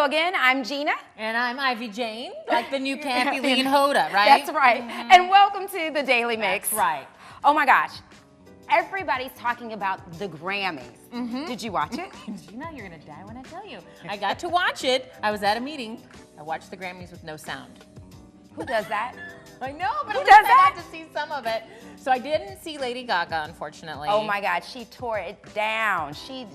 Hello again, I'm Gina. And I'm Ivy Jane, like the new Kathy Lee and Hoda, right? That's right. And welcome to the Daily Mix. That's right. Oh my gosh, everybody's talking about the Grammys. Did you watch it? Gina, you're gonna die when I tell you. I got to watch it. I was at a meeting. I watched the Grammys with no sound. Who does that? I know, but Who at least does I that? got to see some of it. So I didn't see Lady Gaga, unfortunately. Oh my God, she tore it down. She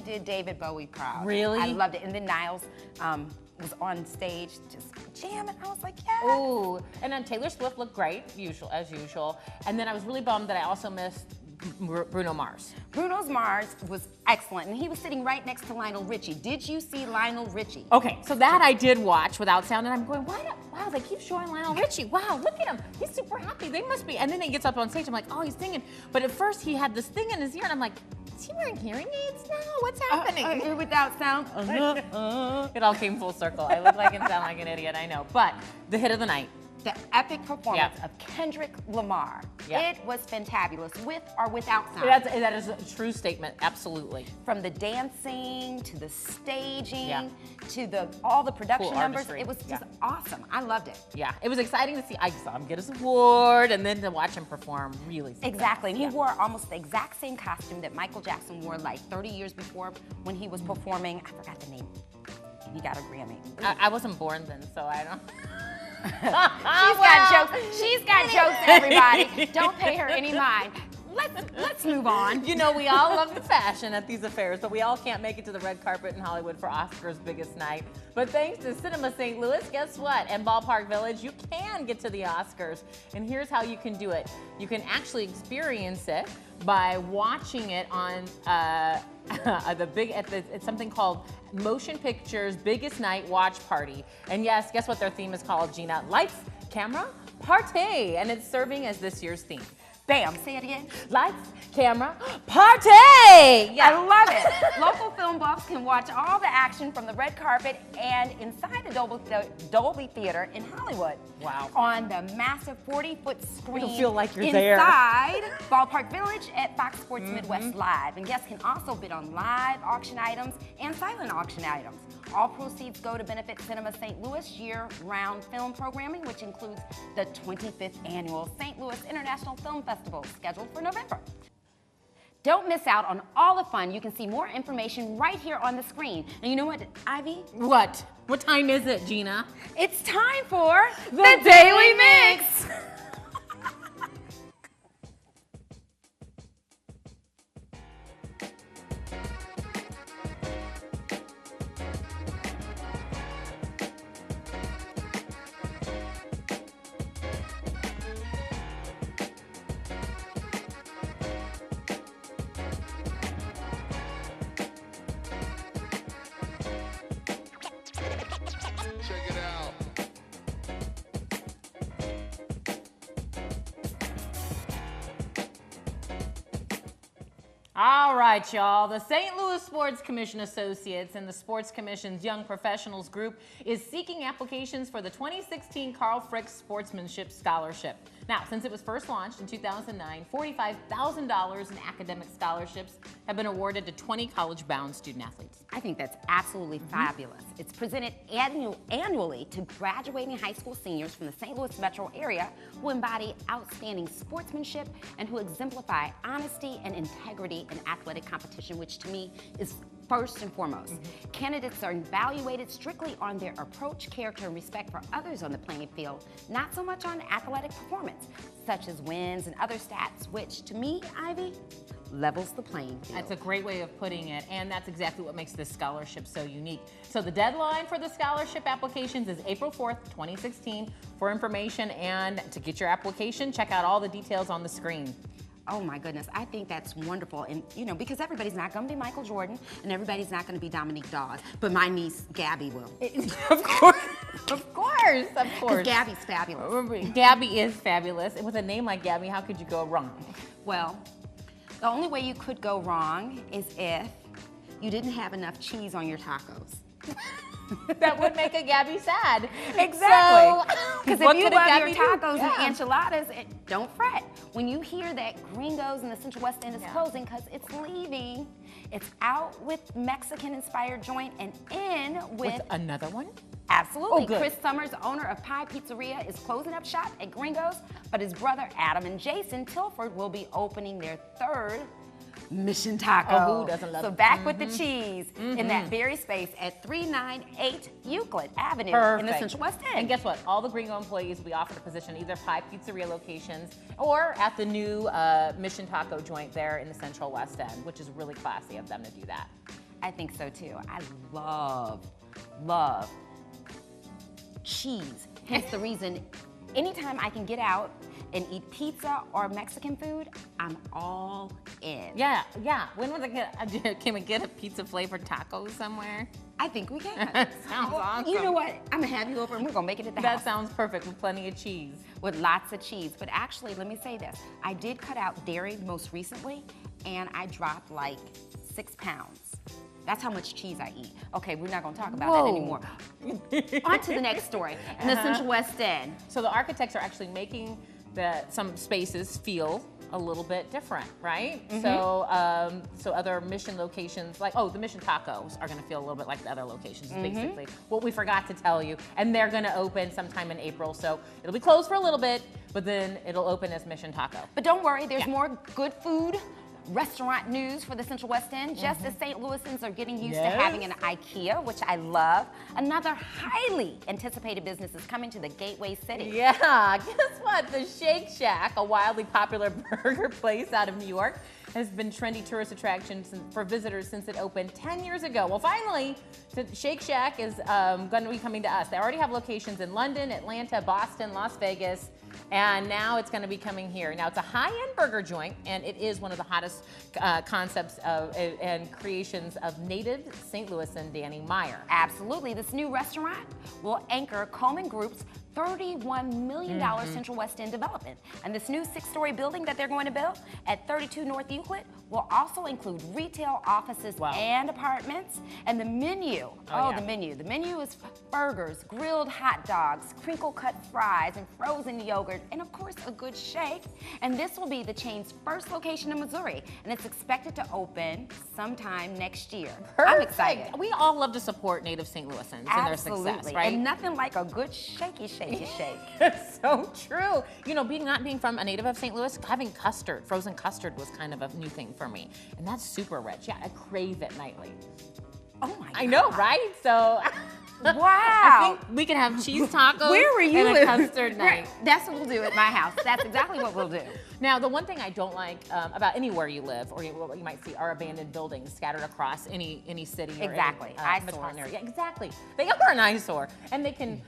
did David Bowie proud. Really? I loved it. And then Niles was on stage just jamming. I was like, yeah. Ooh, and then Taylor Swift looked great, as usual. And then I was really bummed that I also missed Bruno Mars. Bruno Mars was excellent, and he was sitting right next to Lionel Richie. Did you see Lionel Richie? Okay, so that I did watch without sound, and I'm going, wow, they keep showing Lionel Richie. Wow, look at him. He's super happy. They must be. And then he gets up on stage. I'm like, oh, he's singing. But at first, he had this thing in his ear, and I'm like, is he wearing hearing aids now? What's happening? Without sound? It all came full circle. I look like and sound like an idiot, I know. But the hit of the night. The epic performance of Kendrick Lamar. It was fantabulous, with or without sound. That is a true statement, absolutely. From the dancing to the staging to all the production numbers, it was just awesome. I loved it. Yeah, it was exciting to see. I saw him get his award, and then to watch him perform, really. Exactly, and he wore almost the exact same costume that Michael Jackson wore like 30 years before when he was performing. I forgot the name. And he got a Grammy. I wasn't born then, so I don't. She's got jokes, everybody. Don't pay her any mind. Let's move on. You know, we all love the fashion at these affairs, but we all can't make it to the red carpet in Hollywood for Oscar's biggest night. But thanks to Cinema St. Louis, guess what? And Ballpark Village, you can get to the Oscars. And here's how you can do it. You can actually experience it by watching it on it's something called Motion Pictures Biggest Night Watch Party. And yes, guess what their theme is called, Gina? Lights, Camera, Party. And it's serving as this year's theme. Bam, say it again. Lights, camera, party! Yeah. I love it. Local film buffs can watch all the action from the red carpet and inside the Dolby Theater in Hollywood. Wow. On the massive 40-foot screen. It'll feel like you're there. Inside Ballpark Village at Fox Sports Midwest Live. And guests can also bid on live auction items and silent auction items. All proceeds go to benefit Cinema St. Louis year-round film programming, which includes the 25th annual St. Louis International Film Festival, scheduled for November. Don't miss out on all the fun. You can see more information right here on the screen. And you know what, Ivy? What? What time is it, Gina? It's time for the Daily Mix. Check it out. All right, y'all. The St. Louis Sports Commission Associates and the Sports Commission's Young Professionals Group is seeking applications for the 2016 Carl Fricke Sportsmanship Scholarship. Now, since it was first launched in 2009, $45,000 in academic scholarships have been awarded to 20 college-bound student-athletes. I think that's absolutely fabulous. It's presented annually to graduating high school seniors from the St. Louis metro area who embody outstanding sportsmanship and who exemplify honesty and integrity in athletic competition, which to me is first and foremost. Candidates are evaluated strictly on their approach, character, and respect for others on the playing field, not so much on athletic performance, such as wins and other stats, which to me, Ivy, levels the playing field. That's a great way of putting it, and that's exactly what makes this scholarship so unique. So the deadline for the scholarship applications is April 4th, 2016. For information and to get your application, check out all the details on the screen. Oh my goodness, I think that's wonderful. And you know, because everybody's not gonna be Michael Jordan and everybody's not gonna be Dominique Dawes, but my niece, Gabby, will. Of course, of course, of course. Because Gabby's fabulous. Gabby is fabulous. And with a name like Gabby, how could you go wrong? Well, the only way you could go wrong is if you didn't have enough cheese on your tacos. That would make a Gabby sad. Exactly. Because So, if you love your tacos Yeah. and enchiladas, don't fret. When you hear that Gringos in the Central West End is closing because it's leaving, It's out with Mexican-inspired joint and in with another one? Absolutely. Oh, good. Chris Summers, owner of Pie Pizzeria, is closing up shop at Gringos, but his brother Adam and Jason Tilford will be opening their third Mission Taco. Oh, who doesn't love So it? back with the cheese in that very space at 398 Euclid Avenue in the Perfect. Central West End. And guess what? All the Gringo employees will be offered a position either Pie Pizzeria locations or at the new Mission Taco joint there in the Central West End, which is really classy of them to do that. I think so too. I love cheese. Hence the reason anytime I can get out and eat pizza or Mexican food, I'm all in. Yeah. When was can we get a pizza flavored taco somewhere? I think we can. Sounds awesome. You know what? I'm gonna have you over and we're gonna make it at the house. That sounds perfect with plenty of cheese. With lots of cheese. But actually, let me say this. I did cut out dairy most recently and I dropped like 6 pounds. That's how much cheese I eat. Okay, we're not gonna talk about that anymore. On to the next story. In the Central West End. So the architects are actually making some spaces feel a little bit different, right? So other Mission locations, like, the Mission Tacos are gonna feel a little bit like the other locations, basically what we forgot to tell you. And they're gonna open sometime in April, so it'll be closed for a little bit, but then it'll open as Mission Taco. But don't worry, there's more good food, restaurant news for the Central West End, just as St. Louisans are getting used to having an IKEA, which I love. Another highly anticipated business is coming to the Gateway City. Yeah, guess what? The Shake Shack, a wildly popular burger place out of New York, has been trendy tourist attraction for visitors since it opened 10 years ago. Well, finally, Shake Shack is going to be coming to us. They already have locations in London, Atlanta, Boston, Las Vegas, and now it's going to be coming here. Now, it's a high-end burger joint, and it is one of the hottest concepts and creations of native St. Louisan Danny Meyer. Absolutely. This new restaurant will anchor Coleman Group's $31 million Central West End development. And this new 6-story building that they're going to build at 32 North Euclid will also include retail offices and apartments. And the menu, the menu. The menu is burgers, grilled hot dogs, crinkle-cut fries, and frozen yogurt, and of course, a good shake. And this will be the chain's first location in Missouri, and it's expected to open sometime next year. Perfect. I'm excited. We all love to support native St. Louisans and their success, right? And nothing like a good shaky shake. It's so true. You know, not being from a native of St. Louis, having custard, frozen custard was kind of a new thing for me. And that's super rich. Yeah, I crave it nightly. Oh my God. I know, right? So wow. I think we can have cheese tacos Where were you and a custard night. That's what we'll do at my house. That's exactly what we'll do. Now, the one thing I don't like about anywhere you live, or what you might see, are abandoned buildings scattered across any city or exactly. any metropolitan area. Yeah, exactly. They are an eyesore, and they can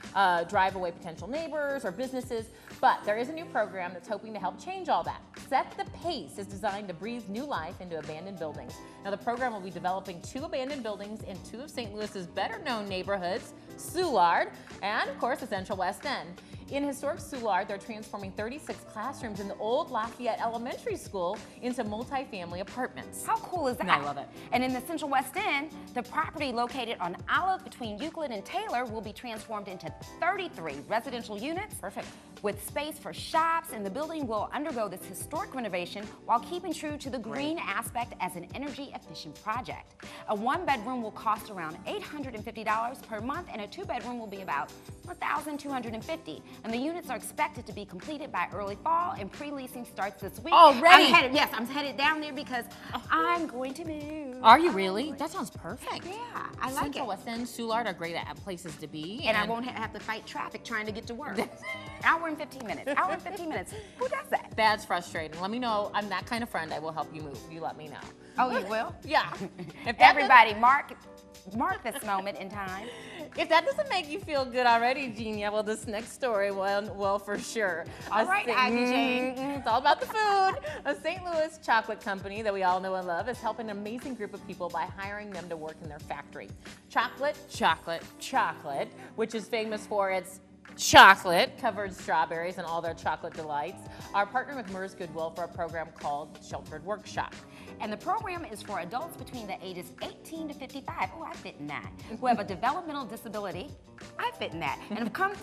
drive away potential neighbors or businesses. But there is a new program that's hoping to help change all that. Set the Pace is designed to breathe new life into abandoned buildings. Now, the program will be developing 2 abandoned buildings in 2 of St. Louis's better-known neighborhoods, Soulard, and of course the Central West End. In historic Soulard, they're transforming 36 classrooms in the old Lafayette Elementary School into multi-family apartments. How cool is that? I love it. And in the Central West End, the property located on Olive between Euclid and Taylor will be transformed into 33 residential units. Perfect. With space for shops, and the building will undergo this historic renovation while keeping true to the green aspect as an energy-efficient project. A 1-bedroom will cost around $850 per month, and a 2-bedroom will be about $1,250. And the units are expected to be completed by early fall, and pre-leasing starts this week. Already? I'm headed down there because I'm going to move. Are you really? That sounds perfect. Yeah, I like Central it. West End, Soulard are great places to be. And I won't have to fight traffic trying to get to work. Hour and 15 minutes. Hour and 15 minutes. Who does that? That's frustrating. Let me know. I'm that kind of friend. I will help you move. You let me know. Oh, you will? Yeah. If Everybody, mark this moment in time. If that doesn't make you feel good already, Gina, well, this next story will for sure. All right, Ivy Jane. It's all about the food. A St. Louis chocolate company that we all know and love is helping an amazing group of people by hiring them to work in their factory. Chocolate, which is famous for its chocolate-covered strawberries and all their chocolate delights, are partnering with MERS Goodwill for a program called Sheltered Workshop. And the program is for adults between the ages 18 to 55. Oh, I fit in that. Who have a developmental disability. I fit in that. And have come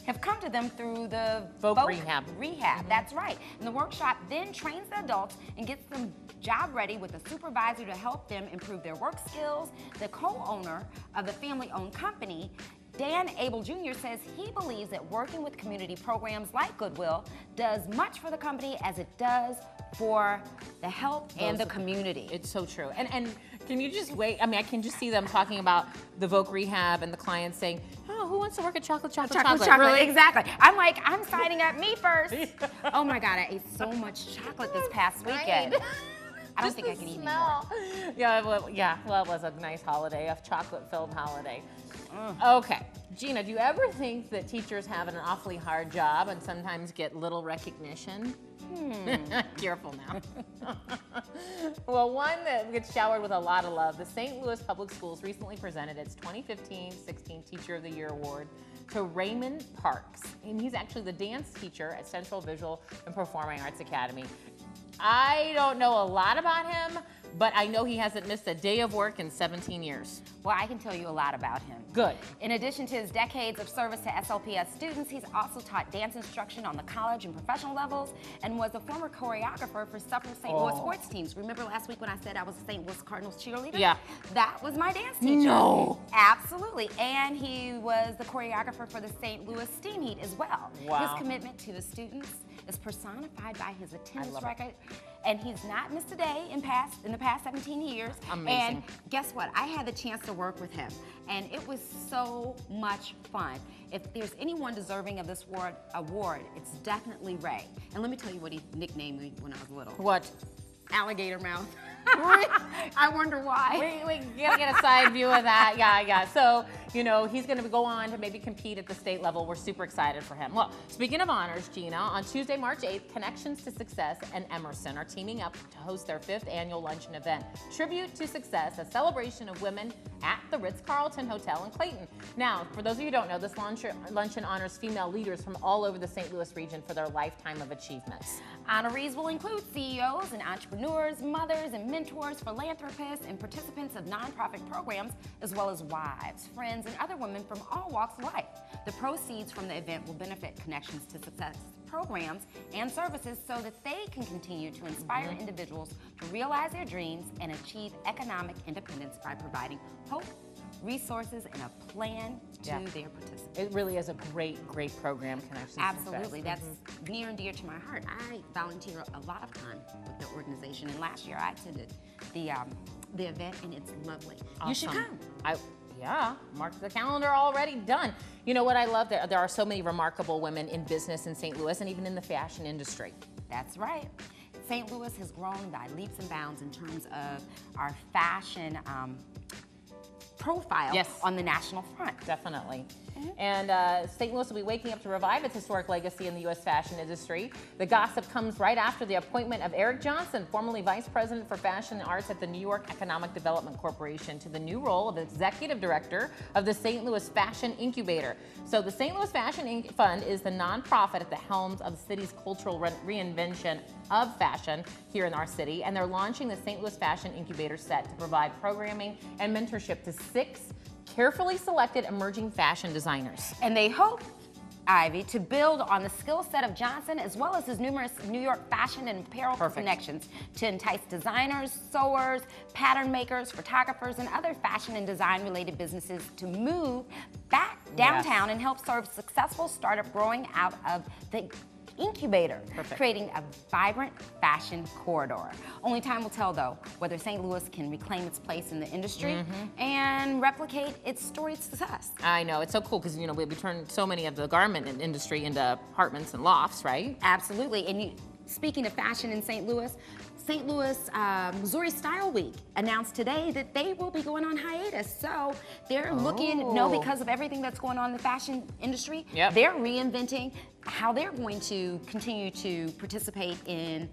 have come to them through the Voc Rehab. That's right. And the workshop then trains the adults and gets them job ready with a supervisor to help them improve their work skills. The co-owner of the family-owned company, Dan Abel Jr., says he believes that working with community programs like Goodwill does much for the company as it does for the health and the community. It's so true. And can you just wait? I mean, I can just see them talking about the Voc Rehab and the clients saying, oh, who wants to work at chocolate? Really? Exactly. I'm like, I'm signing up, me first. Oh my God, I ate so much chocolate this past weekend. I don't think I can eat anymore. Yeah, well, it was a nice holiday, a chocolate-filled holiday. Okay, Gina, do you ever think that teachers have an awfully hard job and sometimes get little recognition? Careful now. Well, one that gets showered with a lot of love, the St. Louis Public Schools recently presented its 2015-16 Teacher of the Year Award to Raymond Parks. And he's actually the dance teacher at Central Visual and Performing Arts Academy. I don't know a lot about him, but I know he hasn't missed a day of work in 17 years. Well, I can tell you a lot about him. Good. In addition to his decades of service to SLPS students, he's also taught dance instruction on the college and professional levels and was a former choreographer for several St. Louis sports teams. Remember last week when I said I was a St. Louis Cardinals cheerleader? Yeah. That was my dance teacher. No. Absolutely. And he was the choreographer for the St. Louis Steam Heat as well. Wow. His commitment to the students is personified by his attendance record. And he's not missed a day in the past 17 years. Amazing. And guess what? I had the chance to work with him, and it was so much fun. If there's anyone deserving of this award, it's definitely Ray. And let me tell you what he nicknamed me when I was little. What? Alligator mouth. I wonder why. We gotta get a side view of that. Yeah. So, you know, he's gonna go on to maybe compete at the state level. We're super excited for him. Well, speaking of honors, Gina, on Tuesday, March 8th, Connections to Success and Emerson are teaming up to host their 5th annual luncheon event, Tribute to Success, a celebration of women at the Ritz-Carlton Hotel in Clayton. Now, for those of you who don't know, this luncheon honors female leaders from all over the St. Louis region for their lifetime of achievements. Honorees will include CEOs and entrepreneurs, mothers and mentors, philanthropists, and participants of nonprofit programs, as well as wives, friends, and other women from all walks of life. The proceeds from the event will benefit Connections to Success programs and services so that they can continue to inspire individuals to realize their dreams and achieve economic independence by providing hope, resources, and a plan to their participants. It really is a great program, Connections to Success. Absolutely. That's near and dear to my heart. I volunteer a lot of time with the organization, and last year I attended the event, and it's lovely. Awesome. You should come. Yeah, mark the calendar already done. You know what I love? There are so many remarkable women in business in St. Louis and even in the fashion industry. That's right. St. Louis has grown by leaps and bounds in terms of our fashion profile on the national front. Definitely. And St. Louis will be waking up to revive its historic legacy in the U.S. fashion industry. The gossip comes right after the appointment of Eric Johnson, formerly Vice President for Fashion and Arts at the New York Economic Development Corporation, to the new role of Executive Director of the St. Louis Fashion Incubator. So the St. Louis Fashion Fund is the nonprofit at the helms of the city's cultural reinvention of fashion here in our city, and they're launching the St. Louis Fashion Incubator set to provide programming and mentorship to 6 carefully selected emerging fashion designers. And they hope, Ivy, to build on the skill set of Johnson as well as his numerous New York fashion and apparel connections to entice designers, sewers, pattern makers, photographers, and other fashion and design related businesses to move back downtown and help serve successful startup growing out of the incubator, creating a vibrant fashion corridor. Only time will tell, though, whether St. Louis can reclaim its place in the industry and replicate its storied success. I know, it's so cool because, you know, we turned so many of the garment industry into apartments and lofts, right? Absolutely. And speaking of fashion in St. Louis, Missouri Style Week announced today that they will be going on hiatus. So they're looking, because of everything that's going on in the fashion industry, they're reinventing how they're going to continue to participate in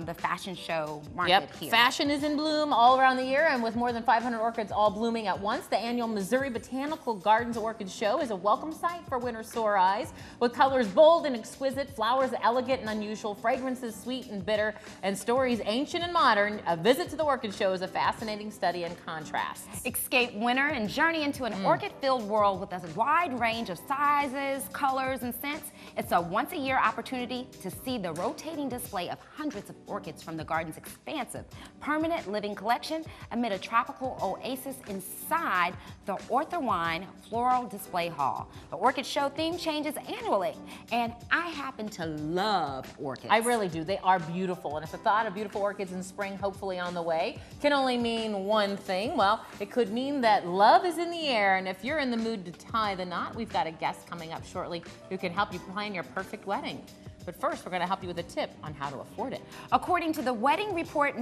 the fashion show market here. Fashion is in bloom all around the year, and with more than 500 orchids all blooming at once, the annual Missouri Botanical Gardens Orchid Show is a welcome sight for winter's sore eyes. With colors bold and exquisite, flowers elegant and unusual, fragrances sweet and bitter, and stories ancient and modern, a visit to the orchid show is a fascinating study in contrasts. Escape winter and journey into an orchid-filled world with a wide range of sizes, colors, and scents. It's a once-a-year opportunity to see the rotating display of hundreds of orchids from the garden's expansive, permanent living collection amid a tropical oasis inside the Orthowine Floral Display Hall. The orchid show theme changes annually, and I happen to love orchids. I really do. They are beautiful, and if the thought of beautiful orchids in spring, hopefully on the way, can only mean one thing. Well, it could mean that love is in the air, and if you're in the mood to tie the knot, we've got a guest coming up shortly who can help you plan your perfect wedding. But first, we're going to help you with a tip on how to afford it. According to the Wedding Report,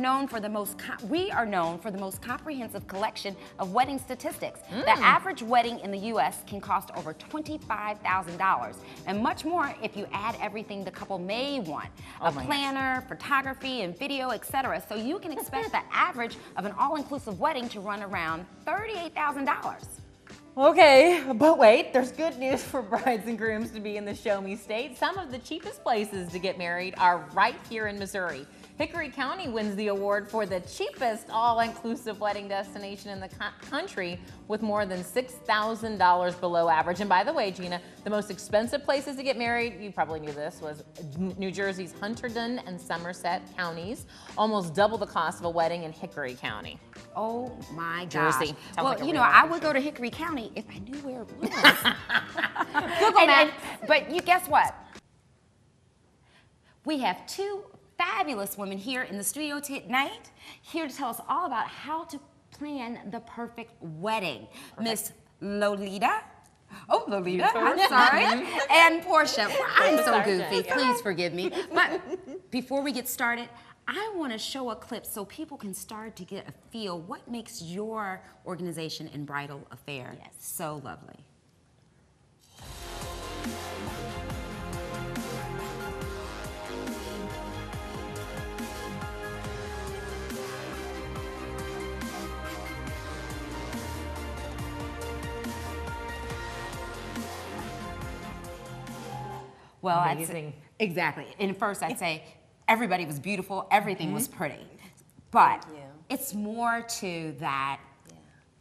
we are known for the most comprehensive collection of wedding statistics. The average wedding in the U.S. can cost over $25,000, and much more if you add everything the couple may want. A planner, photography, and video, etc. So you can expect the average of an all-inclusive wedding to run around $38,000. Okay, but wait, there's good news for brides and grooms to be in the Show Me State. Some of the cheapest places to get married are right here in Missouri. Hickory County wins the award for the cheapest all-inclusive wedding destination in the country with more than $6,000 below average. And by the way, Gina, the most expensive places to get married, you probably knew this, was New Jersey's Hunterdon and Somerset counties, almost double the cost of a wedding in Hickory County. Oh my gosh. Jersey. Well, you know, I would go to Hickory County if I knew where it was. Google Maps. But you guess what? We have two fabulous women here in the studio tonight, here to tell us all about how to plan the perfect wedding. Miss Lolita. Oh, Lolita, I'm sorry. And Porscha. Well, I'm so goofy. Please forgive me. But before we get started, I want to show a clip so people can start to get a feel what makes your organization and bridal affair so lovely. Well, amazing. Exactly. And first I'd say everybody was beautiful, everything was pretty. But it's more to that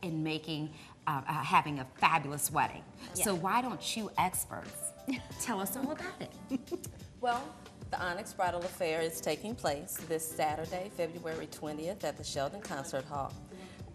in making, having a fabulous wedding. So why don't you experts tell us all about it? Well, the Onyx Bridal Affair is taking place this Saturday, February 20th at the Sheldon Concert Hall.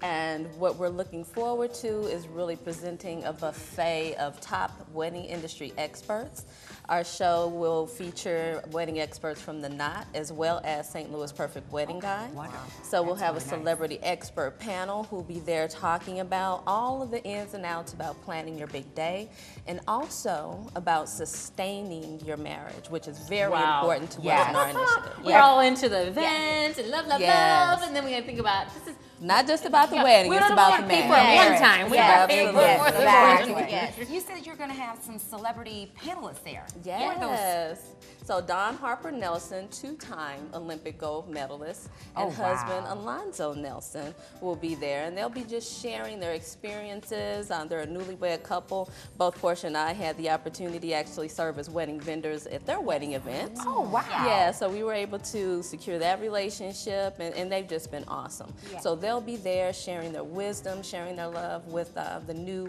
And what we're looking forward to is really presenting a buffet of top wedding industry experts. Our show will feature wedding experts from the Knot as well as St. Louis Perfect Wedding Guide. Wow. So we'll have a celebrity expert panel who'll be there talking about all of the ins and outs about planning your big day and also about sustaining your marriage, which is very important to us in our initiative. We're all into the events and love, and then we gotta think about this is not just about the wedding, it's about the marriage. One time. We got to pay for You said you're going to have some celebrity panelists there. Yes. So Don Harper Nelson, two-time Olympic gold medalist, and husband Alonzo Nelson will be there, and they'll be just sharing their experiences. They're a newlywed couple. Both Porscha and I had the opportunity to actually serve as wedding vendors at their wedding event. Oh, wow. Yeah, so we were able to secure that relationship, and they've just been awesome. So they'll be there sharing their wisdom, sharing their love with the new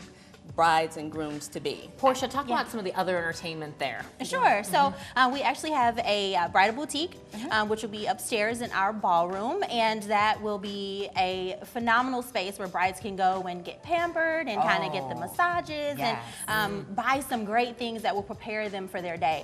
brides and grooms to be. Porscha, talk about some of the other entertainment there. Sure. So we actually have a bridal boutique, which will be upstairs in our ballroom, and that will be a phenomenal space where brides can go and get pampered and kind of get the massages and buy some great things that will prepare them for their day.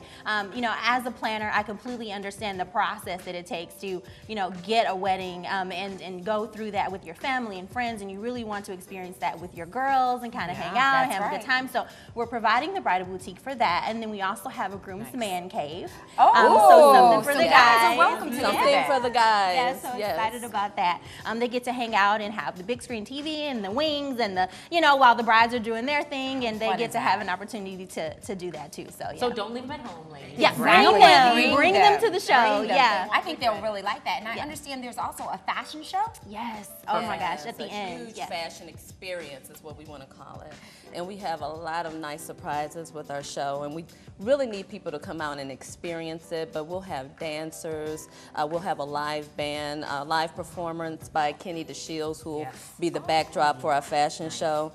You know, as a planner, I completely understand the process that it takes to, you know, get a wedding and go through that with your family and friends, and you really want to experience that with your girls and kind of hang out out, That's have a good time. So we're providing the bridal boutique for that, and then we also have a groom's man cave. So something for the guys. Welcome to Something for the guys. Yeah, so excited about that. They get to hang out and have the big screen TV and the wings and the, while the brides are doing their thing, and they get to have an opportunity to do that too. So yeah. So don't leave them at home, ladies. Yeah, bring them to the show. Yeah. I think they'll really like that. And I understand there's also a fashion show. Yes. Oh my gosh, at the end. Huge fashion experience is what we want to call it. And we have a lot of nice surprises with our show, and we really need people to come out and experience it. But we'll have dancers, we'll have a live band, live performance by Kenny DeShields, who will be the backdrop for our fashion show.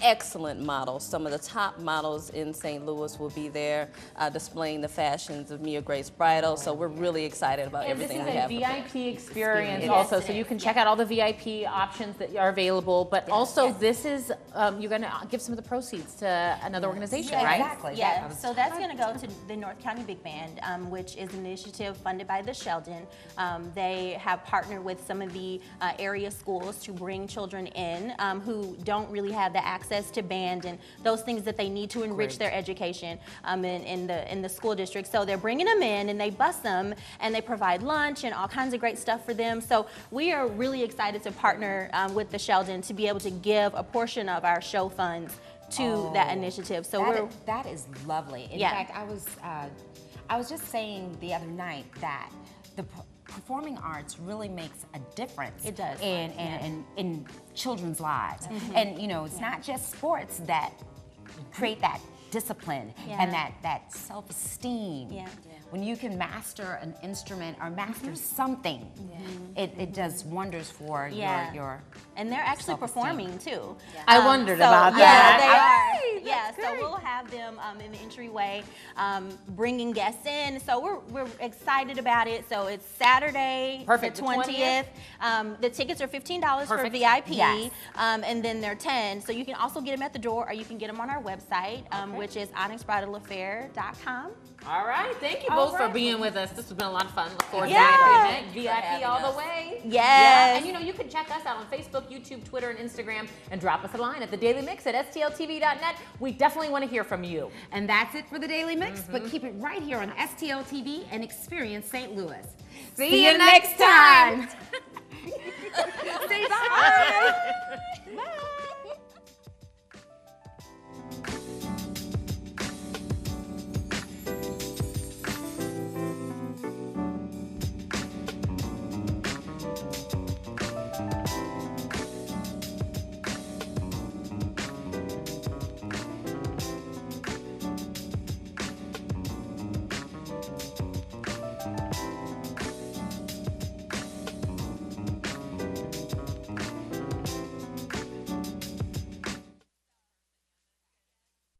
Excellent models. Some of the top models in St. Louis will be there displaying the fashions of Mia Grace Bridal. So we're really excited about everything we have. This is a VIP experience also, so you can check out all the VIP options that are available. But also, this is you're going to give some of the proceeds to another organization, right? Exactly. Yeah. So that's going to go to the North County Big Band, which is an initiative funded by the Sheldon. They have partnered with some of the area schools to bring children in who don't really have the access to band and those things that they need to enrich their education in the school district. So they're bringing them in, and they bus them, and they provide lunch and all kinds of great stuff for them. So we are really excited to partner with the Sheldon to be able to give a portion of our show funds to that initiative. So that is lovely. In fact, I was just saying the other night that the performing arts really makes a difference. It does. In children's lives. And it's not just sports that create that discipline and that self-esteem. When you can master an instrument or master something, it does wonders for your and they're actually performing too. I wondered about that. They are. Yeah, so we'll have them in the entryway bringing guests in. So we're excited about it. So it's Saturday, the 20th. The tickets are $15 for VIP, and then they're $10. So you can also get them at the door, or you can get them on our website, which is onyxbridalaffair.com. All right, thank you both for being with us. This has been a lot of fun. Look forward to the event. VIP all the way. Yes. And you can check us out on Facebook, YouTube, Twitter, and Instagram, and drop us a line at thedailymix@stltv.net. We definitely want to hear from you. And that's it for the Daily Mix, but keep it right here on STL TV and experience St. Louis. See you next time. Say bye. Bye.